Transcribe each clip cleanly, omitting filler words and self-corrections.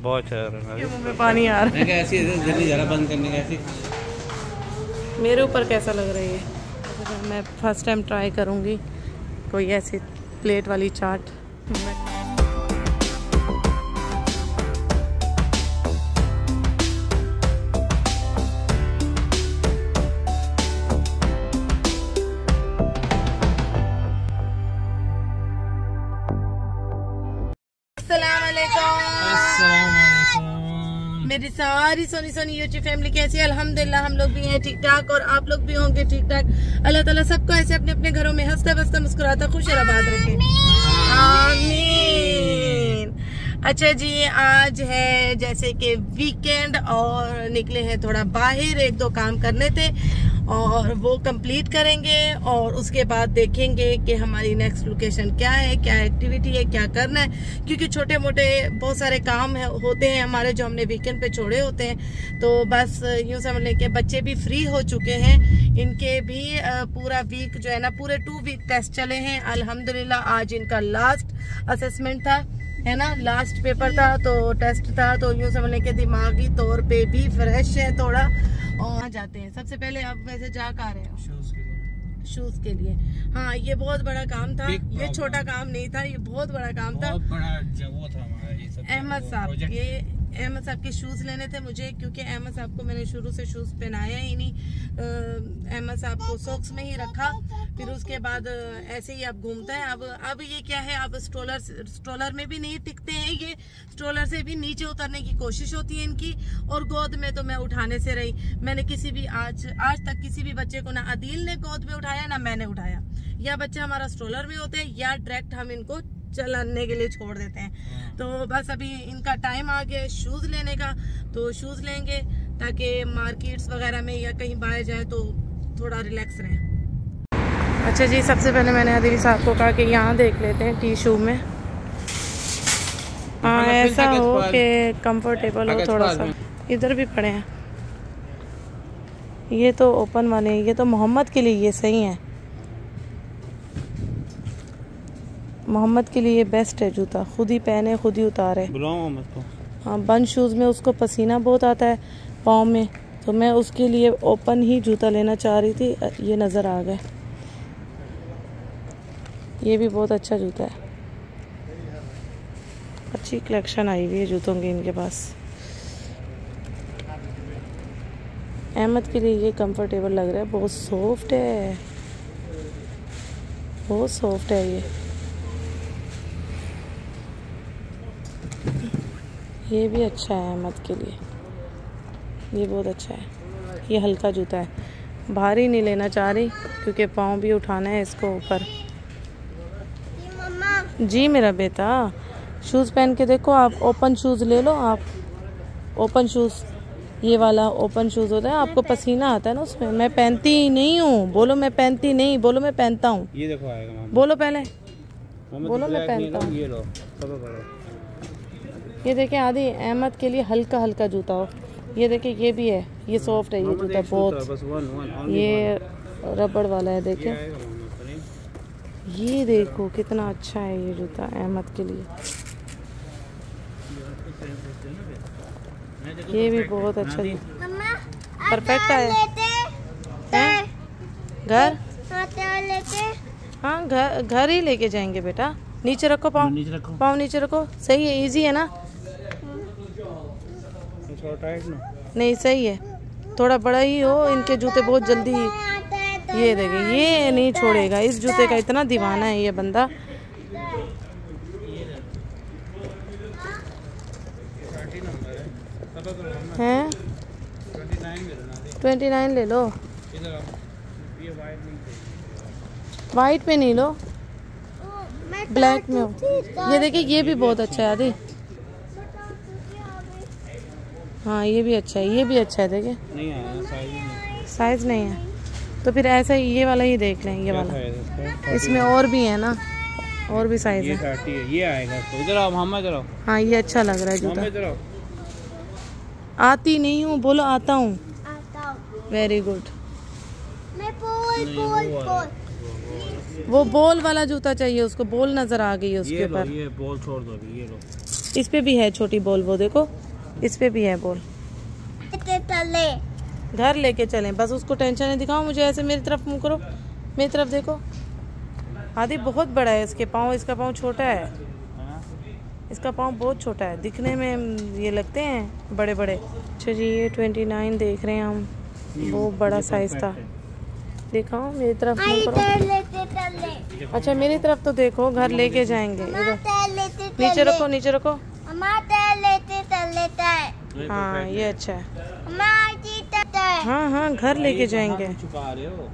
बहुत अच्छा मुंह में पानी आ रहा है। ऐसी जल्दी जरा बंद करने का ऐसी। मेरे ऊपर कैसा लग रहा है ये? मैं फर्स्ट टाइम ट्राई करूँगी कोई ऐसी प्लेट वाली चाट। मेरी सारी सोनी सोनी यूट्यूब फैमिली कैसी है? अल्हम्दुलिल्लाह हम लोग भी हैं ठीक ठाक और आप लोग भी होंगे ठीक ठाक। अल्लाह ताला सबको ऐसे अपने अपने घरों में हंसता बसता मुस्कुराता खुश और आबाद रखे, आमीन। अच्छा जी, आज है जैसे कि वीकेंड और निकले हैं थोड़ा बाहर, एक दो काम करने थे और वो कंप्लीट करेंगे और उसके बाद देखेंगे कि हमारी नेक्स्ट लोकेशन क्या है, क्या एक्टिविटी है, क्या करना है, क्योंकि छोटे मोटे बहुत सारे काम होते हैं हमारे जो हमने वीकेंड पे छोड़े होते हैं। तो बस यूँ समझ लें कि बच्चे भी फ्री हो चुके हैं, इनके भी पूरा वीक जो है ना, पूरे 2 वीक टेस्ट चले हैं अल्हम्दुलिल्लाह। आज इनका लास्ट असेसमेंट था, है ना, लास्ट पेपर था, तो टेस्ट था, तो यूँ समझ लें कि दिमागी तौर पे भी फ्रेश है थोड़ा। और जाते हैं सबसे पहले, आप वैसे जा कहाँ रहे हो? शूज के लिए। हाँ, ये बहुत बड़ा काम था, ये छोटा काम नहीं था, ये बहुत बड़ा काम था, बहुत बड़ा वो था हमारा ये सब। अहमद साहब, ये अहमद साहब के शूज लेने थे मुझे, क्योंकि अहमद साहब को मैंने शुरू से शूज पहनाया ही नहीं। अहमद साहब को सॉक्स में ही रखा, फिर उसके बाद ऐसे ही अब घूमता है। अब ये क्या है, अब स्ट्रोलर में भी नहीं टिकते हैं, ये स्ट्रोलर से भी नीचे उतरने की कोशिश होती है इनकी, और गोद में तो मैं उठाने से रही। मैंने किसी भी आज तक किसी भी बच्चे को, ना आदिल ने गोद में उठाया ना मैंने उठाया। या बच्चे हमारा स्ट्रोलर में होते हैं या डायरेक्ट हम इनको चलाने के लिए छोड़ देते हैं। तो बस अभी इनका टाइम आ गया शूज लेने का, तो शूज लेंगे ताकि मार्केट्स वगैरह में या कहीं बाहर जाए तो थोड़ा रिलैक्स रहें। अच्छा जी, सबसे पहले मैंने आदिल साहब को कहा कि यहाँ देख लेते हैं टी शू में, हाँ ऐसा हो कि कंफर्टेबल हो थोड़ा सा। इधर भी पड़े हैं, ये तो ओपन वाले हैं, ये तो मोहम्मद के लिए ये सही है, मोहम्मद के लिए बेस्ट है जूता, खुद ही पहने खुद ही उतारे। हाँ, बंद शूज़ में उसको पसीना बहुत आता है पाँव में, तो मैं उसके लिए ओपन ही जूता लेना चाह रही थी, ये नज़र आ गए। ये भी बहुत अच्छा जूता है, अच्छी कलेक्शन आई हुई है जूतों की इनके पास। अहमद के लिए ये कंफर्टेबल लग रहा है, बहुत सॉफ्ट है, बहुत सॉफ्ट है ये भी अच्छा है अहमद के लिए, ये बहुत अच्छा है। ये हल्का जूता है, भारी नहीं लेना चाह रही क्योंकि पाँव भी उठाना है इसको ऊपर। जी मेरा बेटा, शूज़ पहन के देखो आप, ओपन शूज़ ले लो आप, ओपन शूज़, ये वाला ओपन शूज़ होता है, आपको पसीना आता है ना उसमें। मैं पहनती ही नहीं हूँ, बोलो मैं पहनती नहीं, बोलो मैं पहनता हूँ। ये देखो आएगा, बोलो पहले, बोलो मैं पहनता हूँ। ये लो, ये देखें आदि, अहमद के लिए हल्का हल्का जूता हो, ये देखें ये भी है, ये सॉफ्ट है ये जूता बहुत, ये रबड़ वाला है, देखें ये देखो कितना अच्छा है ये जूता अहमद के लिए, ये भी बहुत अच्छा परफेक्ट है। घर, हाँ घर ही लेके जाएंगे बेटा। नीचे रखो पाँव, पाँव नीचे रखो, सही है, इजी है ना? नहीं सही है, थोड़ा बड़ा ही हो, इनके जूते बहुत जल्दी, ये देखें ये नहीं छोड़ेगा, इस जूते का इतना दीवाना है ये बंदा। हैं 29 ले लो, वाइट में नहीं लो, ब्लैक में हो। ये देखिए ये भी बहुत अच्छा है आदि, हाँ ये भी अच्छा है, ये भी अच्छा है, देखिए नहीं आया साइज नहीं है, तो फिर ऐसा ही ये वाला ही देख लें, ये वाला, इसमें और भी है ना, और भी साइज है। ये आएगा, तो इधर आओ मोहम्मद, इधर आओ। हाँ ये अच्छा लग रहा है जूता। आती नहीं हूँ, बोलो आता हूँ। Very good. वो बॉल वाला जूता चाहिए उसको, बॉल नजर आ गई है उसके ऊपर। ये बॉल छोड़ दो, ये लो। इस पे भी है छोटी बॉल, वो देखो इस पे भी है बॉल। घर लेके चलें, बस उसको टेंशन नहीं। दिखाओ मुझे ऐसे, मेरी तरफ मुंह करो, मेरी तरफ देखो। आदि बहुत बड़ा है इसके पाँव, इसका पाँव छोटा है। इसका पाँव बहुत छोटा है, दिखने में ये लगते हैं बड़े बड़े। अच्छा जी, ये 29 देख रहे हैं हम, वो बड़ा साइज था। दिखाओ मेरी तरफ मुंह करो। अच्छा मेरी तरफ तो देखो, घर लेके जाएंगे। इधर नीचे रखो, नीचे रखो। हाँ ये अच्छा है। हाँ हाँ घर लेके जाएंगे।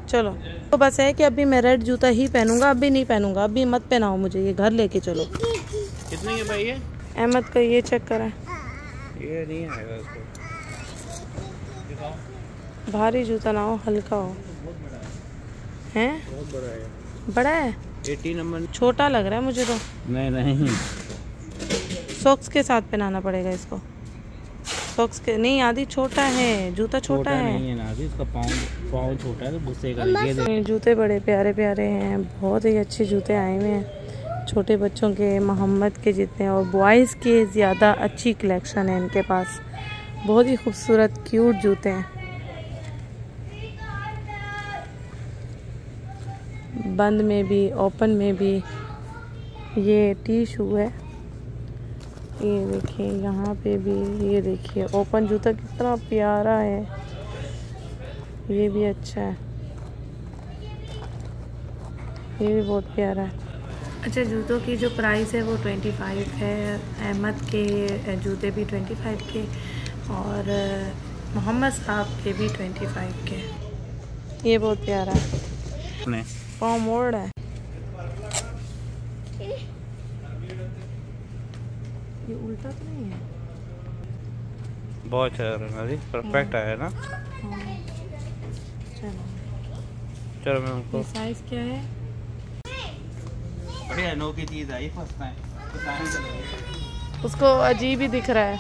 चलो तो बस है कि अभी मैं रेड जूता ही पहनूंगा, अभी नहीं पहनूंगा, अभी मत पहनाओ मुझे, ये घर लेके चलो। कितने के भाई ये? अहमद का ये चेक करें, ये नहीं आएगा इसको। भारी जूता ना हो, हल्का हो। हैं? बहुत बड़ा है। बड़ा है? 80 नंबर। छोटा लग रहा है मुझे तो। नहीं सॉक्स के साथ पहनाना पड़ेगा इसको। सॉक्स के नहीं, आदि छोटा है, जूता छोटा है। नहीं है ना आदि, इसका पाँव छोटा है तो घुसेगा। जूते बड़े प्यारे प्यारे हैं, बहुत ही अच्छे जूते आए हुए हैं छोटे बच्चों के, मोहम्मद के जितने और बॉयज़ के ज़्यादा अच्छी कलेक्शन है इनके पास। बहुत ही खूबसूरत क्यूट जूते हैं, बंद में भी ओपन में भी। ये टी शू है, ये देखिए यहाँ पे भी, ये देखिए ओपन जूता कितना प्यारा है, ये भी अच्छा है, ये भी बहुत प्यारा है। अच्छा जूतों की जो प्राइस है वो 25 है, अहमद के जूते भी 25 के और मोहम्मद साहब के भी 25 के। ये बहुत प्यारा है, पाँव मोड़ है। ये उल्टा तो नहीं है? बहुत अच्छा परफेक्ट आया ना। चलो मैं उनको। साइज क्या है? बढ़िया नो की चीज आई फर्स्ट टाइम। उसको अजीब ही दिख रहा है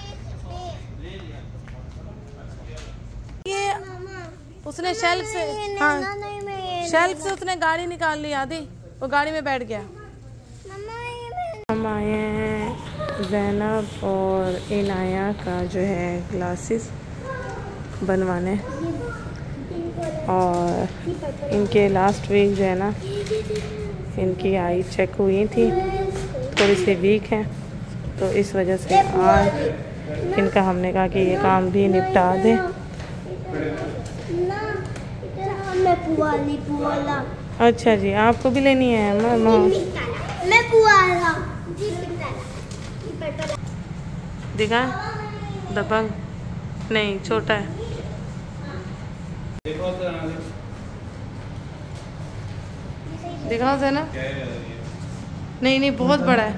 ये। उसने शेल्फ से, हाँ शेल्फ से उसने गाड़ी निकाल ली आदि, वो गाड़ी में बैठ गया। हम आए हैं ज़ैनब और इनाया का जो है ग्लासेस बनवाने, और इनके लास्ट वीक जो है ना इनकी आई चेक हुई थी, थोड़ी सी वीक है, तो इस वजह से आज इनका हमने कहा कि ये काम भी निपटा दें। अच्छा जी, आपको भी लेनी है? मैं दिखा दबंग नहीं, छोटा है। दिखाओ ज़ैनब। नहीं नहीं बहुत बड़ा है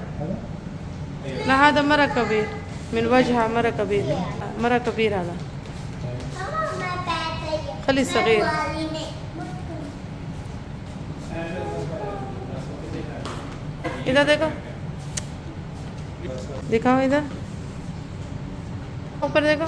ना। हदा मरा कबीर मिन वजह मरा कबीर हदा खली सगीर। इधर देखो, दिखाओ इधर ऊपर देखो।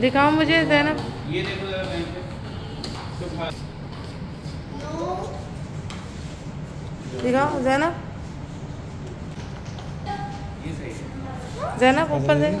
दिखाओ मुझे ज़ैनब। ये देखो दिखाओ ज़ैनब। ज़ैनब ऊपर देखो।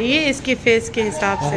ये इसकी फेस के हिसाब से।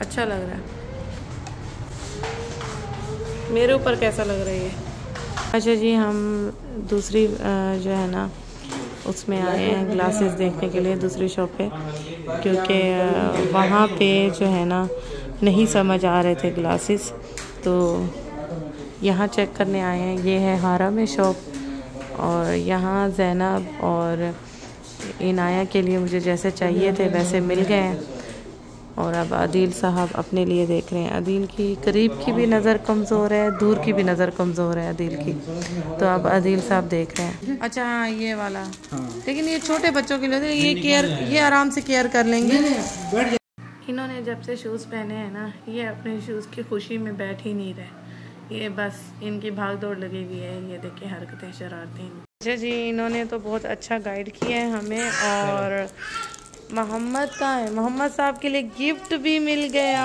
अच्छा लग रहा है। मेरे ऊपर कैसा लग रहा है ये? अच्छा जी, हम दूसरी जो है ना उसमें आए हैं ग्लासेस देखने के लिए, दूसरी शॉप पे, क्योंकि वहाँ पे जो है ना नहीं समझ आ रहे थे ग्लासेस, तो यहाँ चेक करने आए हैं। ये है हारा में शॉप, और यहाँ ज़ैनब और इनाया के लिए मुझे जैसे चाहिए थे वैसे मिल गए हैं। और अब आदिल साहब अपने लिए देख रहे हैं। आदिल की करीब की भी नज़र कमज़ोर है, दूर की भी नज़र कमज़ोर है आदिल की, तो अब आदिल साहब देख रहे हैं। अच्छा हाँ, ये वाला लेकिन ये छोटे बच्चों के लिए ये केयर, ये आराम से केयर कर लेंगे। इन्होंने जब से शूज़ पहने हैं ना, ये अपने शूज़ की खुशी में बैठ ही नहीं रहे। ये बस इनकी भाग दौड़ लगी हुई है। ये देखिए हरकतें, शरारतें। अच्छा जी, इन्होंने तो बहुत अच्छा गाइड किया है हमें। और मोहम्मद का है, मोहम्मद साहब के लिए गिफ्ट भी मिल गया।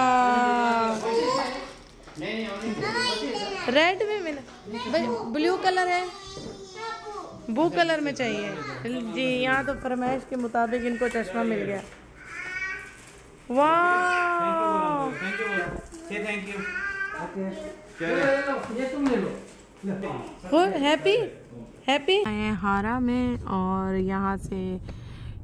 रेड में मिला, ब्लू कलर है, ब्लू कलर में चाहिए जी। यहाँ तो फरमाइश के मुताबिक इनको चश्मा मिल गया। वाह, हैप्पी हैप्पी। हारा में और यहाँ से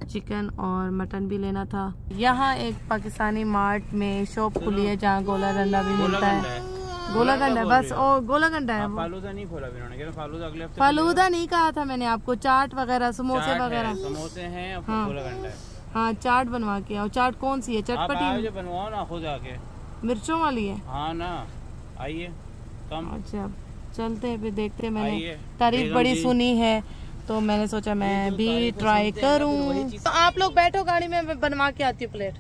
चिकन और मटन भी लेना था। यहाँ एक पाकिस्तानी मार्ट में शॉप खुली है जहाँ गोला गंडा भी मिलता है। गोला गंडा बस, और गोला गंडा है। फालूदा नहीं खोला इन्होंने, फालूदा अगले हफ्ते। फालूदा नहीं कहा था मैंने आपको, चाट वगैरह, समोसे वगैरह। समोसे हैं, हाँ गोला गंडा है। हाँ, चाट बनवा के आओ। चाट कौन सी है? चटपटी बनवाओ ना खुद आके, मिर्चों वाली है। हाँ ना, आइए कम। अच्छा चलते हैं फिर, देखते हैं। मैंने तारीफ बड़ी सुनी है तो मैंने सोचा मैं भी ट्राई करूं। तो आप लोग बैठो गाड़ी में, मैं बनवा के आती हूँ प्लेट।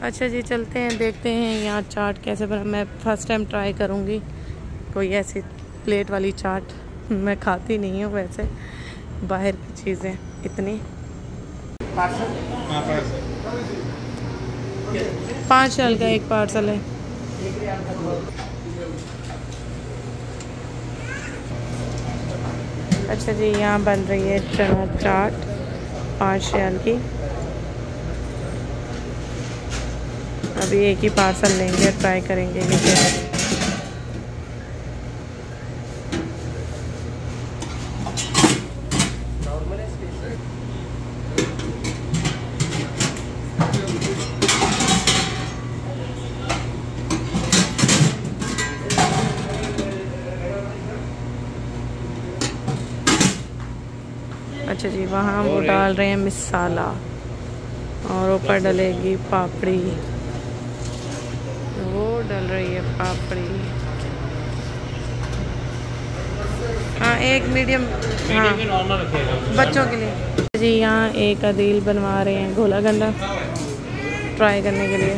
अच्छा जी, चलते हैं, देखते हैं यहाँ चाट कैसे बना। मैं फर्स्ट टाइम ट्राई करूँगी कोई ऐसी प्लेट वाली चाट। मैं खाती नहीं हूँ वैसे बाहर की चीज़ें इतनी। 5 साल का एक पार्सल है। अच्छा जी, यहाँ बन रही है चना चाट 5 रियाल की। अभी एक ही पार्सल लेंगे, ट्राई करेंगे कि कैसे। अच्छा जी, वहाँ वो डाल रहे हैं मसाला और ऊपर डलेगी पापड़ी। वो डल रही है पापड़ी। हाँ, एक मीडियम, हाँ बच्चों के लिए जी। यहाँ एक आदिल बनवा रहे हैं गोला गंडा ट्राई करने के लिए।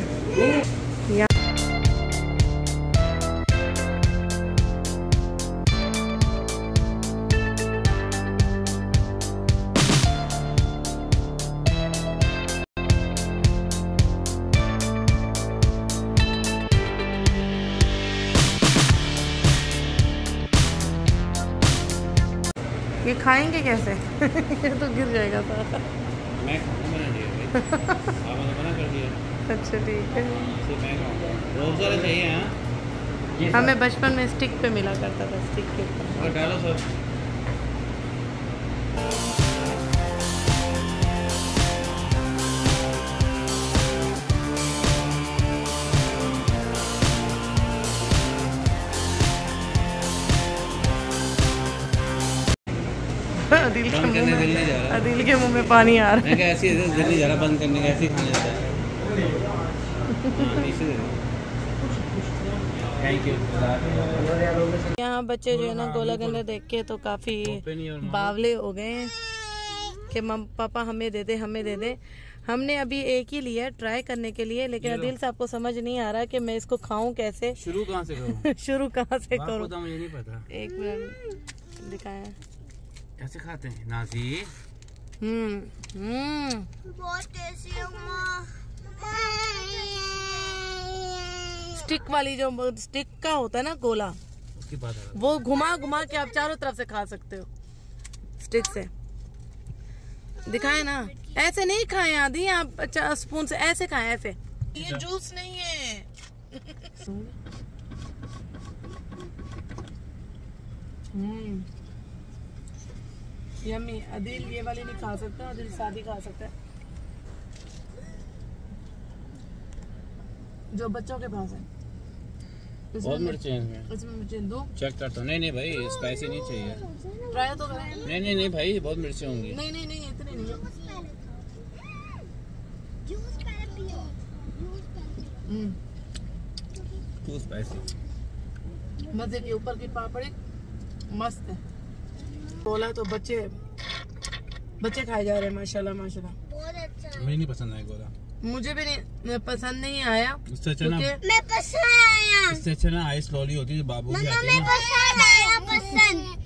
ये खाएंगे कैसे? ये तो गिर जाएगा सारा। मैं खाऊंगा ना जी भाई। आपने मना कर दिया। अच्छा ठीक है। मैं खाऊंगा। रोज़ वाला चाहिए। हाँ, हमें बचपन में स्टिक पे मिला करता था, स्टिक के ऊपर। डालो सब। आदिल के मुंह में पानी आ रहा है। ऐसी दिल नहीं जा रहा बंद करने का, ऐसे खाने जाता है। Thank you. यहाँ बच्चे जो है ना गोला गंडा देख के तो काफी बावले हो गए हैं कि पापा हमें दे दे, हमें दे दे। हमने अभी एक ही लिया ट्राई करने के लिए, लेकिन आदिल साहब को समझ नहीं आ रहा कि मैं इसको खाऊं कैसे, शुरू कहाँ से करूं। शुरू कहाँ से करूं, मुझे नहीं पता। एक मिनट दिखाया कैसे खाते हैं नाजी। बहुत टेस्टी है। स्टिक वाली जो स्टिक का होता है ना गोला, उसकी बात है, वो घुमा घुमा के आप चारों तरफ से खा सकते हो स्टिक से। दिखाए ना, ऐसे नहीं खाए आदि आप, अच्छा स्पून से ऐसे खाए, ऐसे। ये जूस नहीं है। यम्मी। आदिल ये वाली नहीं खा सकता, आदिल सादी खा सकता है जो बच्चों के पास है। बहुत मिर्ची है इसमें। इसमें मिर्ची दो, चेक करता हूँ। नहीं भाई, स्पाइसी नहीं चाहिए। ट्राई तो करें। नहीं भाई, बहुत मिर्ची होंगी। नहीं इतनी नहीं है। Too spicy. मजे के ऊपर की पापड़ी मस्त है। बोला तो बच्चे खाए जा रहे हैं माशाल्लाह माशाल्लाह। बहुत अच्छा। मुझे नहीं पसंद आया गोला। मुझे भी नहीं पसंद नहीं आया। इससे अच्छा ना, मैं पसंद आया। इससे अच्छा ना आइस लॉली होती है बाबू की आती है मैं ना। पसंद आया पसंद।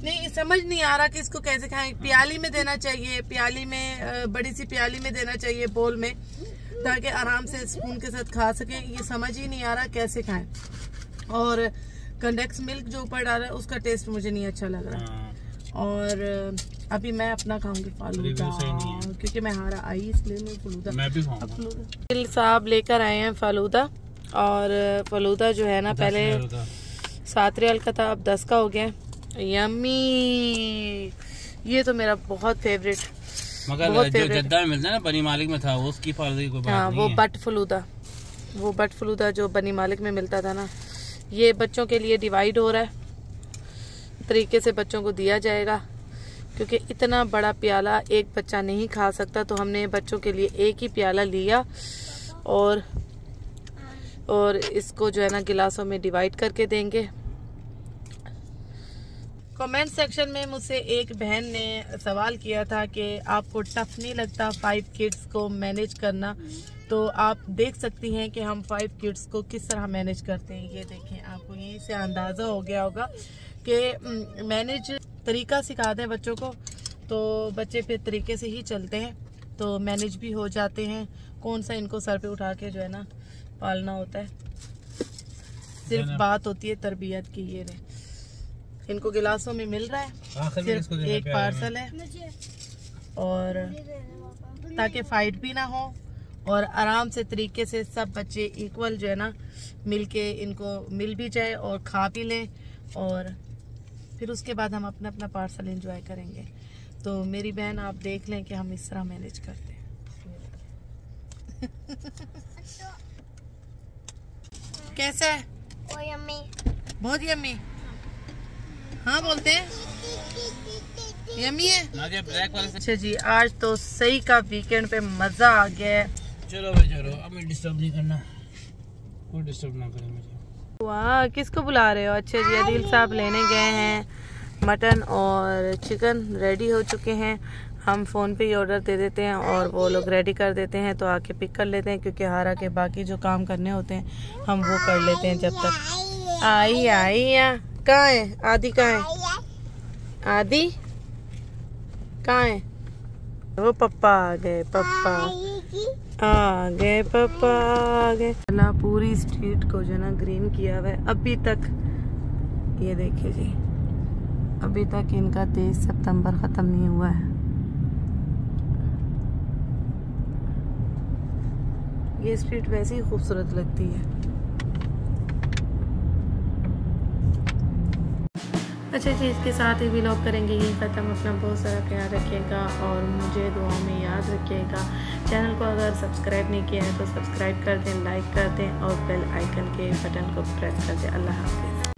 नहीं समझ नहीं आ रहा कि इसको कैसे खाएं। प्याली में देना चाहिए, प्याली में बड़ी सी प्याली में देना चाहिए बोल में, ताकि आराम से स्पून के साथ खा सके। ये समझ ही नहीं आ रहा कैसे खाएं। और कंडेंस मिल्क जो ऊपर डाला है उसका टेस्ट मुझे नहीं अच्छा लग रहा। और अभी मैं अपना खाऊंगी फालूदा, क्योंकि मैं हारा आई इसलिए मैं फालूदा। मैं भी खाऊंगा। दिल साहब लेकर आए हैं फालूदा, और फालूदा जो है ना पहले 7 रियाल का था, अब 10 का हो गया। यम्मी, ये तो मेरा बहुत फेवरेट। मगर जो जद्दा में मिलता है ना, बनी मालिक में था, उसकी फालूदा की कोई बात नहीं वो है। बट फलूदा जो बनी मालिक में मिलता था ना, ये बच्चों के लिए डिवाइड हो रहा है। तरीके से बच्चों को दिया जाएगा, क्योंकि इतना बड़ा प्याला एक बच्चा नहीं खा सकता, तो हमने बच्चों के लिए एक ही प्याला लिया और इसको जो है ना गिलासों में डिवाइड करके देंगे। कमेंट सेक्शन में मुझसे एक बहन ने सवाल किया था कि आपको टफ नहीं लगता 5 किड्स को मैनेज करना? तो आप देख सकती हैं कि हम 5 किड्स को किस तरह मैनेज करते हैं। ये देखें, आपको यहीं से अंदाज़ा हो गया होगा कि मैनेज तरीका सिखा दें बच्चों को, तो बच्चे फिर तरीके से ही चलते हैं, तो मैनेज भी हो जाते हैं। कौन सा इनको सर पे उठा के जो है ना पालना होता है, सिर्फ बात होती है तरबियत की। ये रहे, इनको गिलासों में मिल रहा है, सिर्फ एक पार्सल है, और ताकि फाइट भी ना हो और आराम से तरीके से सब बच्चे इक्वल जो है ना मिलके इनको मिल भी जाए और खा भी लें, और फिर उसके बाद हम अपना अपना पार्सल एंजॉय करेंगे। तो मेरी बहन आप देख लें कि हम इस तरह मैनेज करते हैं। कैसा है? बहुत यम्मी। हाँ बोलते हैं यम्मी है। ब्लैक वाले से। अच्छा जी, आज तो सही का वीकेंड पे मजा आ गया है। चलो भाई चलो, अब मैं डिस्टर्ब नहीं करना, कोई डिस्टर्ब ना करे मुझे। वाह, किसको बुला रहे हो? अच्छा जी, अदील साहब लेने गए हैं। मटन और चिकन रेडी हो चुके हैं। हम फ़ोन पे ही ऑर्डर दे देते हैं और वो लोग रेडी कर देते हैं, तो आके पिक कर लेते हैं, क्योंकि हारा के बाकी जो काम करने होते हैं हम वो कर लेते हैं जब तक। आई कहाँ है? आदि कहाँ है? आदि कहाँ है? वो पप्पा आ गए, पप्पा आ गए। पूरी स्ट्रीट को जो ना ग्रीन किया हुआ है अभी तक। ये देखिए जी, अभी तक इनका 23 सितंबर खत्म नहीं हुआ है। ये स्ट्रीट वैसे ही खूबसूरत लगती है। अच्छा जी, इसके साथ ही व्लॉग करेंगे यही ख़त्म। अपना बहुत सारा ख्याल रखिएगा और मुझे दुआओं में याद रखिएगा। चैनल को अगर सब्सक्राइब नहीं किया है तो सब्सक्राइब कर दें, लाइक कर दें और बेल आइकन के बटन को प्रेस कर दें। अल्लाह हाफ़िज़।